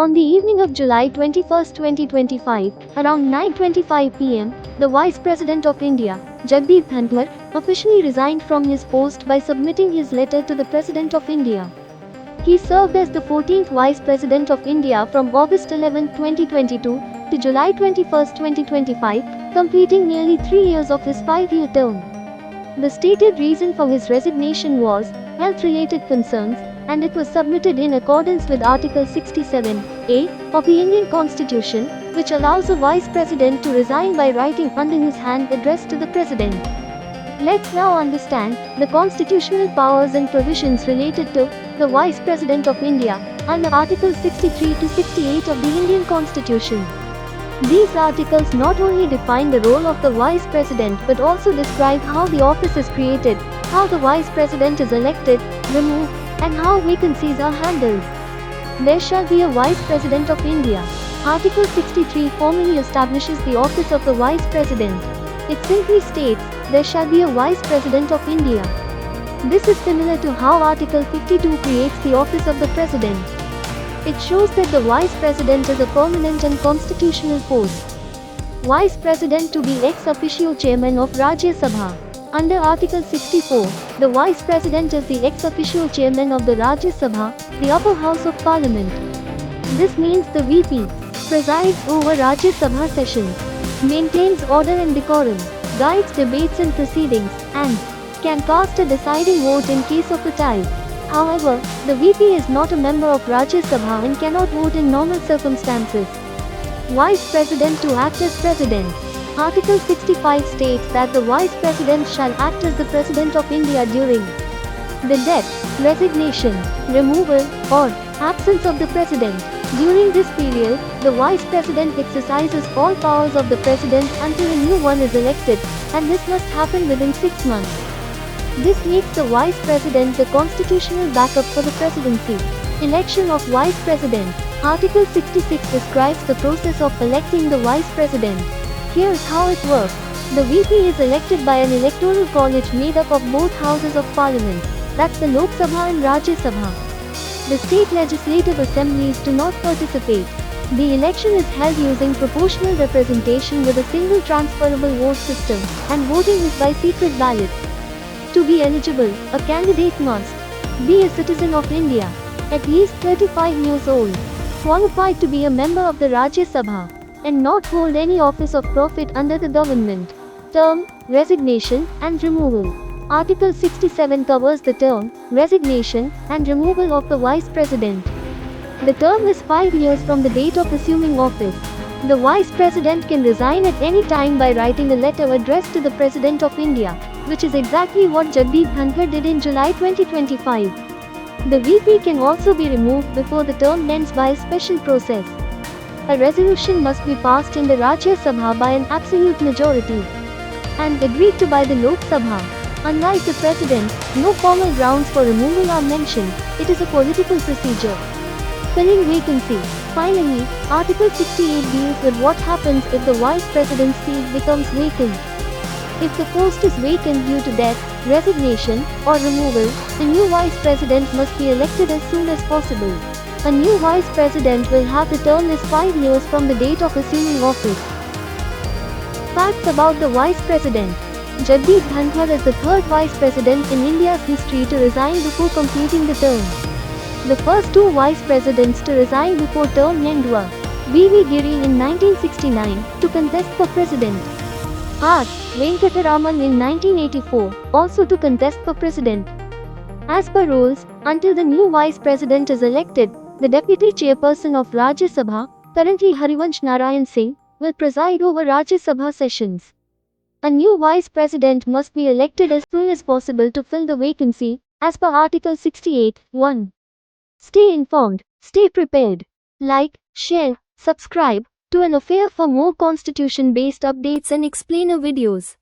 On the evening of July 21, 2025, around 9:25 p.m., the Vice President of India, Jagdeep Dhankhar, officially resigned from his post by submitting his letter to the President of India. He served as the 14th Vice President of India from August 11, 2022 to July 21, 2025, completing nearly 3 years of his 5-year term. The stated reason for his resignation was health-related concerns, and it was submitted in accordance with Article 67A of the Indian Constitution, which allows a Vice President to resign by writing under his hand addressed to the President. Let's now understand the constitutional powers and provisions related to the Vice President of India under Articles 63 to 68 of the Indian Constitution. These articles not only define the role of the Vice President but also describe how the office is created, how the Vice President is elected, removed, and how vacancies are handled. There shall be a Vice President of India. Article 63 formally establishes the office of the Vice President. It simply states, there shall be a Vice President of India. This is similar to how Article 52 creates the office of the President. It shows that the Vice President is a permanent and constitutional post. Vice President to be ex officio Chairman of Rajya Sabha. Under Article 64, the Vice President is the ex officio Chairman of the Rajya Sabha, the upper house of Parliament. This means the VP presides over Rajya Sabha sessions, maintains order and decorum, guides debates and proceedings, and can cast a deciding vote in case of a tie. However, the VP is not a member of Rajya Sabha and cannot vote in normal circumstances. Vice President to act as President. Article 65 states that the Vice President shall act as the President of India during the death, resignation, removal, or absence of the President. During this period, the Vice President exercises all powers of the President until a new one is elected, and this must happen within 6 months. This makes the Vice President the constitutional backup for the presidency. Election of Vice President. Article 66 describes the process of electing the Vice President. Here's how it works. The VP is elected by an electoral college made up of both houses of parliament, that's the Lok Sabha and Rajya Sabha. The state legislative assemblies do not participate. The election is held using proportional representation with a single transferable vote system, and voting is by secret ballot. To be eligible, a candidate must be a citizen of India, at least 35 years old, qualified to be a member of the Rajya Sabha, and not hold any office of profit under the government. Term, resignation, and removal. Article 67 covers the term, resignation, and removal of the Vice President. The term is 5 years from the date of assuming office. The Vice President can resign at any time by writing a letter addressed to the President of India, which is exactly what Jagdeep Dhankhar did in July 2025. The VP can also be removed before the term ends by a special process. A resolution must be passed in the Rajya Sabha by an absolute majority and agreed to by the Lok Sabha. Unlike the President, no formal grounds for removal are mentioned, it is a political procedure. Filling vacancy. Finally, Article 68 deals with what happens if the Vice President's seat becomes vacant. If the post is vacant due to death, resignation, or removal, the new Vice President must be elected as soon as possible. A new Vice President will have the term as 5 years from the date of assuming office. Facts about the Vice President. Jagdeep Dhankhar is the third Vice President in India's history to resign before completing the term. The first two Vice Presidents to resign before term end were V.V. Giri in 1969 to contest for President, R. Venkataraman in 1984 also to contest for President. As per rules, until the new Vice President is elected, the Deputy Chairperson of Rajya Sabha, currently Harivansh Narayan Singh, will preside over Rajya Sabha sessions. A new Vice President must be elected as soon as possible to fill the vacancy, as per Article 68(1). Stay informed, stay prepared. Like, share, subscribe to An Affair for more constitution-based updates and explainer videos.